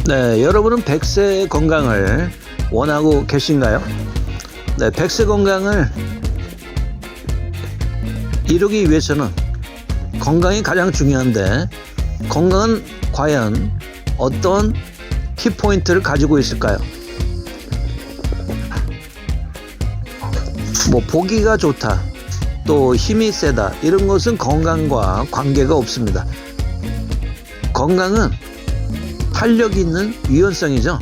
네, 여러분은 100세 건강을 원하고 계신가요? 네, 100세 건강을 이루기 위해서는 건강이 가장 중요한데, 건강은 과연 어떤 키포인트를 가지고 있을까요? 뭐 보기가 좋다, 또 힘이 세다, 이런 것은 건강과 관계가 없습니다. 건강은 탄력이 있는 유연성이죠.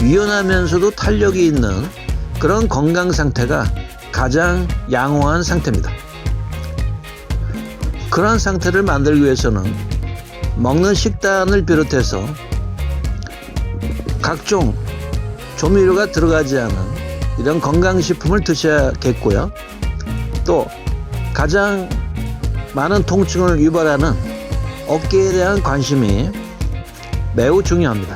유연하면서도 탄력이 있는 그런 건강 상태가 가장 양호한 상태입니다. 그런 상태를 만들기 위해서는 먹는 식단을 비롯해서 각종 조미료가 들어가지 않은 이런 건강식품을 드셔야겠고요. 또 가장 많은 통증을 유발하는 어깨에 대한 관심이 매우 중요합니다.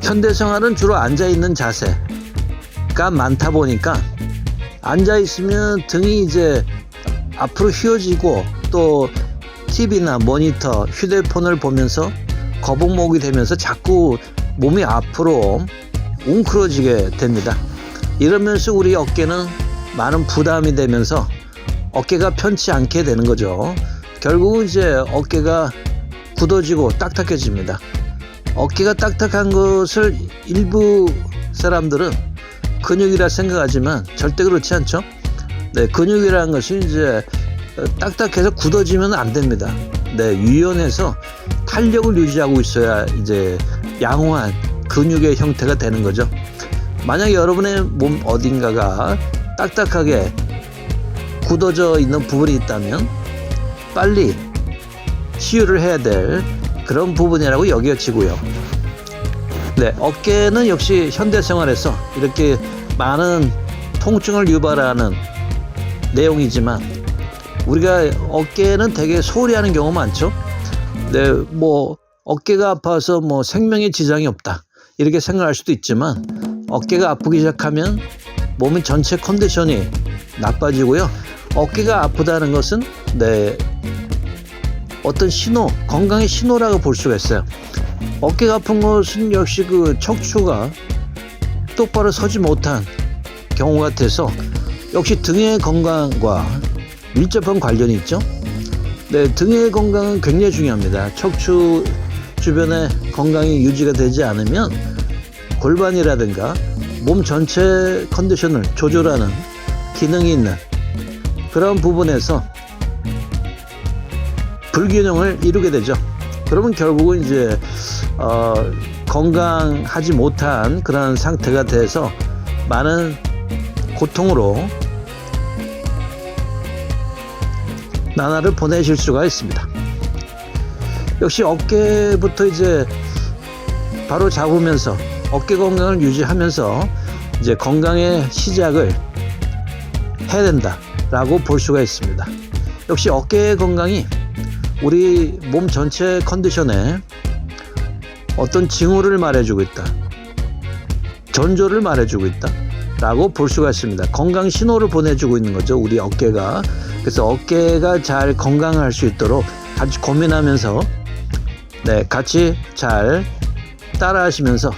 현대생활은 주로 앉아있는 자세가 많다 보니까 앉아있으면 등이 이제 앞으로 휘어지고, 또 TV나 모니터, 휴대폰을 보면서 거북목이 되면서 자꾸 몸이 앞으로 웅크러지게 됩니다. 이러면서 우리 어깨는 많은 부담이 되면서 어깨가 편치 않게 되는 거죠. 결국은 이제 어깨가 굳어지고 딱딱해집니다. 어깨가 딱딱한 것을 일부 사람들은 근육이라 생각하지만 절대 그렇지 않죠. 네, 근육이라는 것이 이제 딱딱해서 굳어지면 안 됩니다. 네, 유연해서 탄력을 유지하고 있어야 이제 양호한 근육의 형태가 되는 거죠. 만약 여러분의 몸 어딘가가 딱딱하게 굳어져 있는 부분이 있다면 빨리 치유를 해야 될 그런 부분이라고 여겨지고요. 네, 어깨는 역시 현대생활에서 이렇게 많은 통증을 유발하는 내용이지만, 우리가 어깨는 되게 소홀히 하는 경우가 많죠. 네, 뭐 어깨가 아파서 뭐 생명에 지장이 없다 이렇게 생각할 수도 있지만, 어깨가 아프기 시작하면 몸의 전체 컨디션이 나빠지고요. 어깨가 아프다는 것은 어떤 신호, 건강의 신호라고 볼 수가 있어요. 어깨가 아픈 것은 역시 그 척추가 똑바로 서지 못한 경우 같아서 역시 등의 건강과 밀접한 관련이 있죠. 네, 등의 건강은 굉장히 중요합니다. 척추 주변의 건강이 유지가 되지 않으면 골반이라든가 몸 전체 컨디션을 조절하는 기능이 있는 그런 부분에서 불균형을 이루게 되죠. 그러면 결국은 이제 건강하지 못한 그런 상태가 돼서 많은 고통으로 나날을 보내실 수가 있습니다. 역시 어깨부터 이제 바로 잡으면서 어깨 건강을 유지하면서 이제 건강의 시작을 해야 된다라고 볼 수가 있습니다. 역시 어깨의 건강이 우리 몸 전체 컨디션에 어떤 징후를 말해주고 있다, 전조를 말해주고 있다 라고 볼 수가 있습니다. 건강 신호를 보내주고 있는 거죠, 우리 어깨가. 그래서 어깨가 잘 건강할 수 있도록 같이 고민하면서 같이 잘 따라 하시면서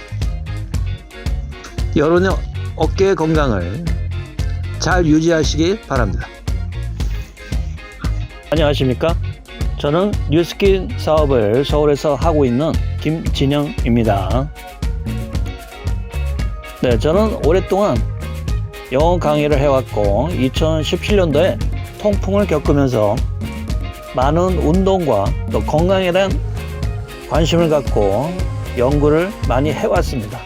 여러분의 어깨의 건강을 잘 유지하시기 바랍니다. 안녕하십니까? 저는 뉴스킨 사업을 서울에서 하고 있는 김진영입니다. 네, 저는 오랫동안 영어 강의를 해왔고 2017년도에 통풍을 겪으면서 많은 운동과 또 건강에 대한 관심을 갖고 연구를 많이 해왔습니다.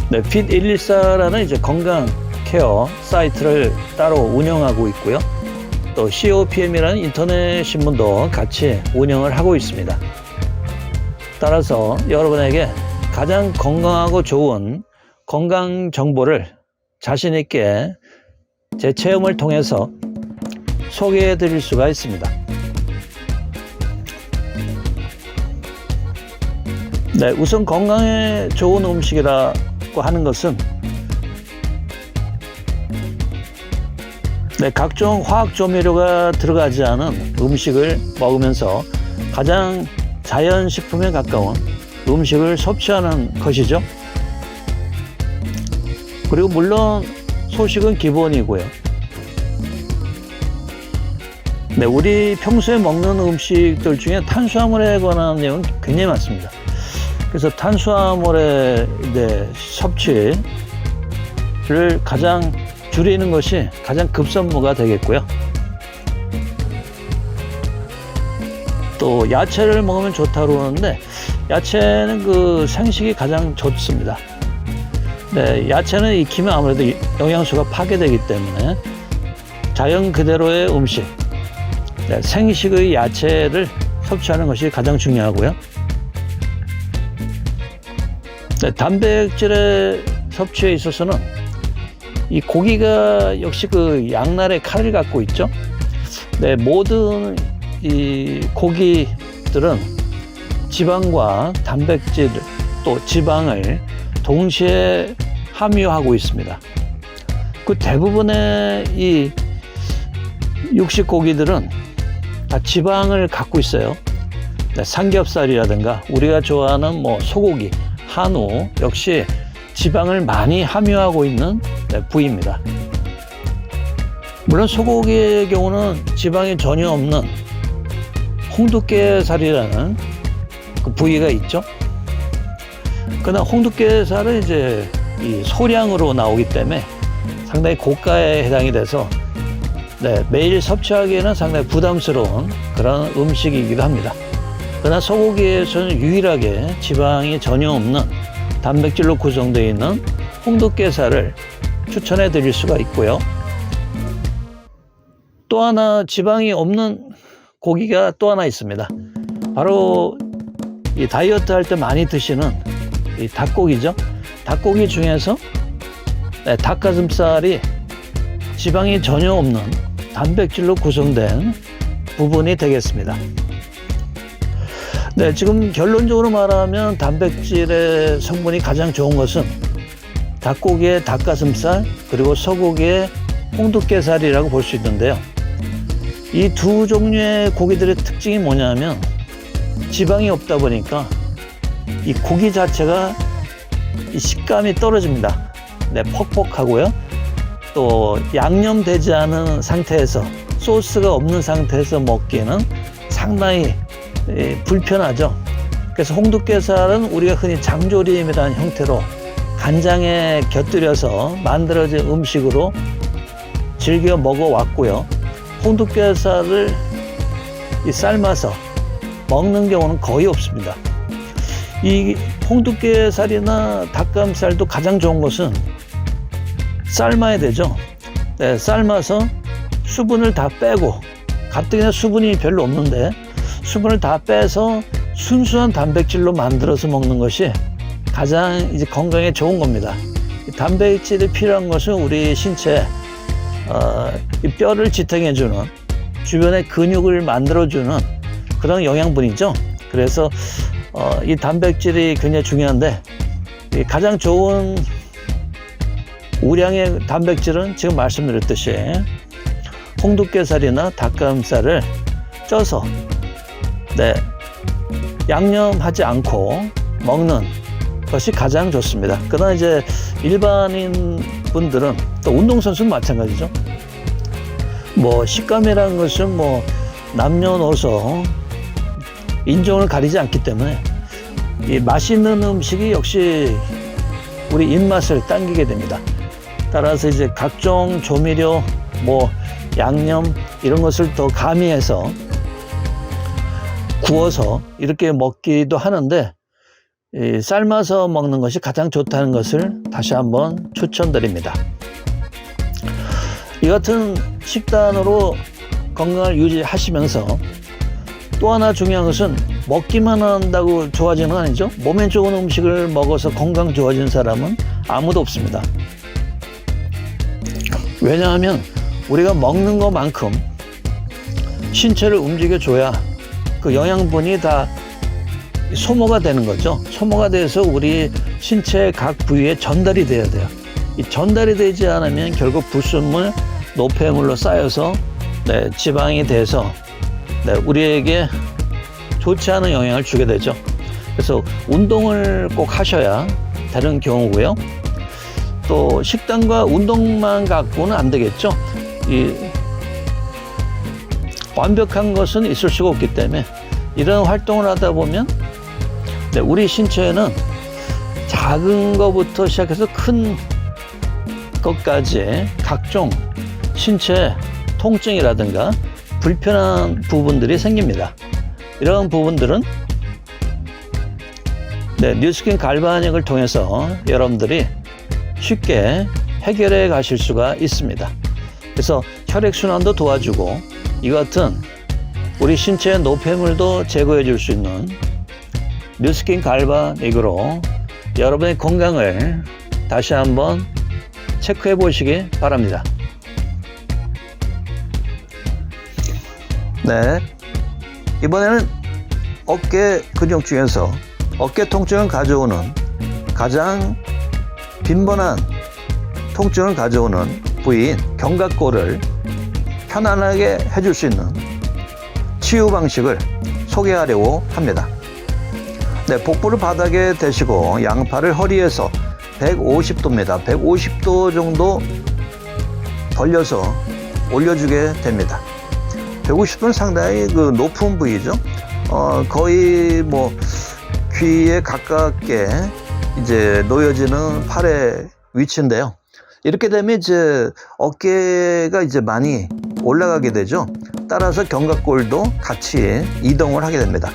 네, 핏114라는 이제 건강 케어 사이트를 따로 운영하고 있고요. 또 COPM이라는 인터넷 신문도 같이 운영을 하고 있습니다. 따라서 여러분에게 가장 건강하고 좋은 건강 정보를 자신 있게 제 체험을 통해서 소개해 드릴 수가 있습니다. 네, 우선 건강에 좋은 음식이라고 하는 것은 각종 화학 조미료가 들어가지 않은 음식을 먹으면서 가장 자연식품에 가까운 음식을 섭취하는 것이죠. 그리고 물론 소식은 기본이고요. 네, 우리 평소에 먹는 음식들 중에 탄수화물에 관한 내용은 굉장히 많습니다. 그래서 탄수화물의 섭취를 가장 줄이는 것이 가장 급선무가 되겠고요. 또 야채를 먹으면 좋다고 그러는데 야채는 그 생식이 가장 좋습니다. 네, 야채는 익히면 아무래도 영양소가 파괴되기 때문에 자연 그대로의 음식, 네, 생식의 야채를 섭취하는 것이 가장 중요하고요. 네, 단백질의 섭취에 있어서는 이 고기가 역시 그 양날의 칼을 갖고 있죠. 네, 모든 이 고기들은 지방과 단백질 또 지방을 동시에 함유하고 있습니다. 그 대부분의 이 육식 고기들은 다 지방을 갖고 있어요. 네, 삼겹살이라든가 우리가 좋아하는 뭐 소고기, 한우 역시 지방을 많이 함유하고 있는 부위입니다. 물론 소고기의 경우는 지방이 전혀 없는 홍두깨살이라는 그 부위가 있죠. 그러나 홍두깨살은 이제 이 소량으로 나오기 때문에 상당히 고가에 해당이 돼서 네, 매일 섭취하기에는 상당히 부담스러운 그런 음식이기도 합니다. 그러나 소고기에서는 유일하게 지방이 전혀 없는 단백질로 구성되어 있는 홍두깨살을 추천해 드릴 수가 있고요. 또 하나 지방이 없는 고기가 또 하나 있습니다. 바로 이 다이어트 할 때 많이 드시는 이 닭고기죠. 닭고기 중에서 닭가슴살이 지방이 전혀 없는 단백질로 구성된 부분이 되겠습니다. 네, 지금 결론적으로 말하면 단백질의 성분이 가장 좋은 것은 닭고기의 닭가슴살 그리고 소고기의 홍두깨살이라고 볼 수 있는데요. 이 두 종류의 고기들의 특징이 뭐냐면 지방이 없다 보니까 이 고기 자체가 이 식감이 떨어집니다. 네, 퍽퍽하고요. 또 양념되지 않은 상태에서 소스가 없는 상태에서 먹기에는 상당히 불편하죠. 그래서 홍두깨살은 우리가 흔히 장조림이라는 형태로 간장에 곁들여서 만들어진 음식으로 즐겨 먹어왔고요. 홍두깨살을 삶아서 먹는 경우는 거의 없습니다. 이 홍두깨살이나 닭가슴살도 가장 좋은 것은 삶아야 되죠. 네, 삶아서 수분을 다 빼고 가뜩이나 수분이 별로 없는데 수분을 다 빼서 순수한 단백질로 만들어서 먹는 것이 가장 이제 건강에 좋은 겁니다. 단백질이 필요한 것은 우리 신체에 이 뼈를 지탱해주는 주변의 근육을 만들어주는 그런 영양분이죠. 그래서 이 단백질이 굉장히 중요한데 가장 좋은 우량의 단백질은 지금 말씀드렸듯이 홍두깨살이나 닭가슴살을 쪄서 네, 양념하지 않고 먹는 것이 가장 좋습니다. 그러나 이제 일반인 분들은 또 운동선수는 마찬가지죠. 뭐 식감이라는 것은 뭐 남녀노소 인종을 가리지 않기 때문에 이 맛있는 음식이 역시 우리 입맛을 당기게 됩니다. 따라서 이제 각종 조미료, 뭐 양념 이런 것을 더 가미해서 구워서 이렇게 먹기도 하는데 삶아서 먹는 것이 가장 좋다는 것을 다시 한번 추천드립니다. 이 같은 식단으로 건강을 유지하시면서 또 하나 중요한 것은 먹기만 한다고 좋아지는 건 아니죠. 몸에 좋은 음식을 먹어서 건강 좋아진 사람은 아무도 없습니다. 왜냐하면 우리가 먹는 것만큼 신체를 움직여줘야 그 영양분이 다 소모가 되는 거죠. 소모가 돼서 우리 신체의 각 부위에 전달이 돼야 돼요. 이 전달이 되지 않으면 결국 불순물, 노폐물로 쌓여서 네, 지방이 돼서 네, 우리에게 좋지 않은 영향을 주게 되죠. 그래서 운동을 꼭 하셔야 되는 경우고요. 또 식단과 운동만 갖고는 안 되겠죠. 완벽한 것은 있을 수가 없기 때문에 이런 활동을 하다 보면 우리 신체에는 작은 것부터 시작해서 큰 것까지 각종 신체 통증이라든가 불편한 부분들이 생깁니다. 이런 부분들은 뉴스킨 갈바닉을 통해서 여러분들이 쉽게 해결해 가실 수가 있습니다. 그래서 혈액순환도 도와주고 이 같은 우리 신체의 노폐물도 제거해 줄 수 있는 뉴스킨 갈바닉으로 여러분의 건강을 다시 한번 체크해 보시기 바랍니다. 이번에는 어깨 근육 중에서 어깨 통증을 가져오는 가장 빈번한 통증을 가져오는 부위인 견갑골을 편안하게 해줄 수 있는 치유 방식을 소개하려고 합니다. 복부를 바닥에 대시고 양팔을 허리에서 150도입니다. 150도 정도 벌려서 올려주게 됩니다. 150도는 상당히 높은 부위죠. 거의 귀에 가깝게 이제 놓여지는 팔의 위치인데요. 이렇게 되면 이제 어깨가 이제 많이 올라가게 되죠. 따라서 견갑골도 같이 이동을 하게 됩니다.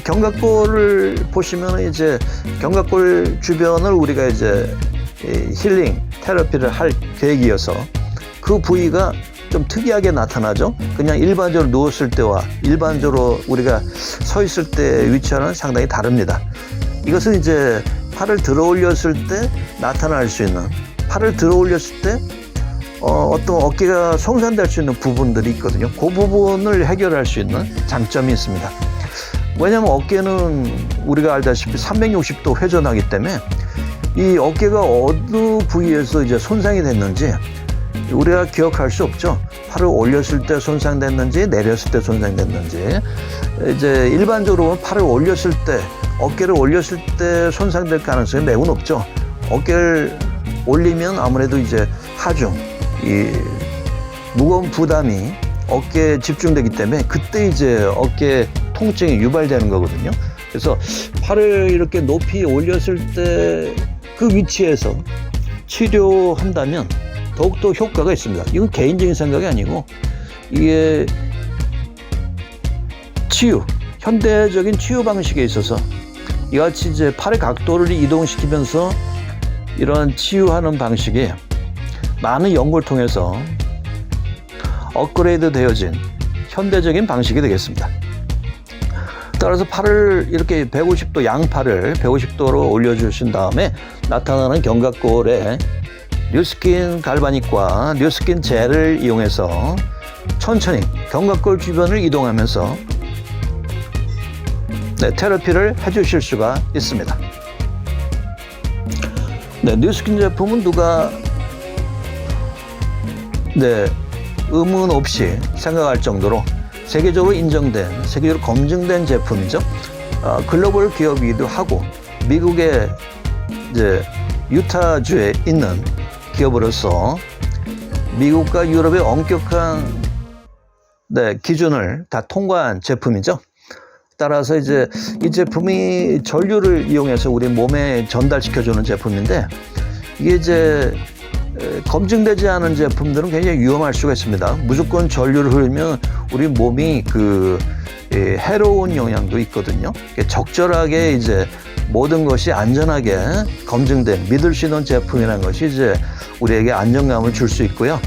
견갑골을 보시면 이제 견갑골 주변을 우리가 이제 힐링 테라피를 할 계획이어서 그 부위가 좀 특이하게 나타나죠. 그냥 일반적으로 누웠을 때와 일반적으로 우리가 서 있을 때 위치와는 상당히 다릅니다. 이것은 이제 팔을 들어 올렸을 때 나타날 수 있는, 팔을 들어 올렸을 때 어떤 어깨가 손상될 수 있는 부분들이 있거든요. 그 부분을 해결할 수 있는 장점이 있습니다. 왜냐하면 어깨는 우리가 알다시피 360도 회전하기 때문에 이 어깨가 어느 부위에서 이제 손상이 됐는지 우리가 기억할 수 없죠. 팔을 올렸을 때 손상됐는지 내렸을 때 손상됐는지. 이제 일반적으로 팔을 올렸을 때, 어깨를 올렸을 때 손상될 가능성이 매우 높죠. 어깨를 올리면 아무래도 이제 하중, 이 무거운 부담이 어깨에 집중되기 때문에 그때 이제 어깨 통증이 유발되는 거거든요. 그래서 팔을 이렇게 높이 올렸을 때 그 위치에서 치료한다면 더욱더 효과가 있습니다. 이건 개인적인 생각이 아니고 이게 치유, 현대적인 치유 방식에 있어서 이같이 이제 팔의 각도를 이동시키면서 이런 치유하는 방식이 많은 연구를 통해서 업그레이드 되어진 현대적인 방식이 되겠습니다. 따라서 팔을 이렇게 150도, 양팔을 150도로 올려주신 다음에 나타나는 견갑골에 뉴스킨 갈바닉과 뉴스킨 젤을 이용해서 천천히 견갑골 주변을 이동하면서 테라피를 해주실 수가 있습니다. 뉴스킨 제품은 누가 의문 없이 생각할 정도로 세계적으로 인정된, 세계적으로 검증된 제품이죠. 글로벌 기업이기도 하고 미국의 이제 유타주에 있는 기업으로서 미국과 유럽의 엄격한 기준을 다 통과한 제품이죠. 따라서 이제 이 제품이 전류를 이용해서 우리 몸에 전달시켜주는 제품인데 이게 이제 검증되지 않은 제품들은 굉장히 위험할 수가 있습니다. 무조건 전류를 흐르면 우리 몸이 해로운 영향도 있거든요. 적절하게 이제 모든 것이 안전하게 검증된 믿을 수 있는 제품이라는 것이 이제 우리에게 안정감을 줄 수 있고요.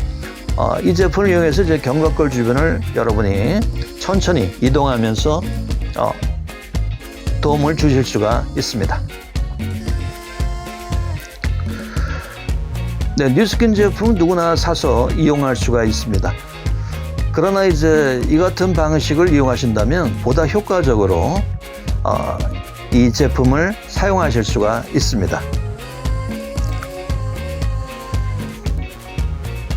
이 제품을 이용해서 이제 견갑골 주변을 여러분이 천천히 이동하면서 도움을 주실 수가 있습니다. 뉴스킨 제품은 누구나 사서 이용할 수가 있습니다. 그러나 이제 이 같은 방식을 이용하신다면 보다 효과적으로 이 제품을 사용하실 수가 있습니다.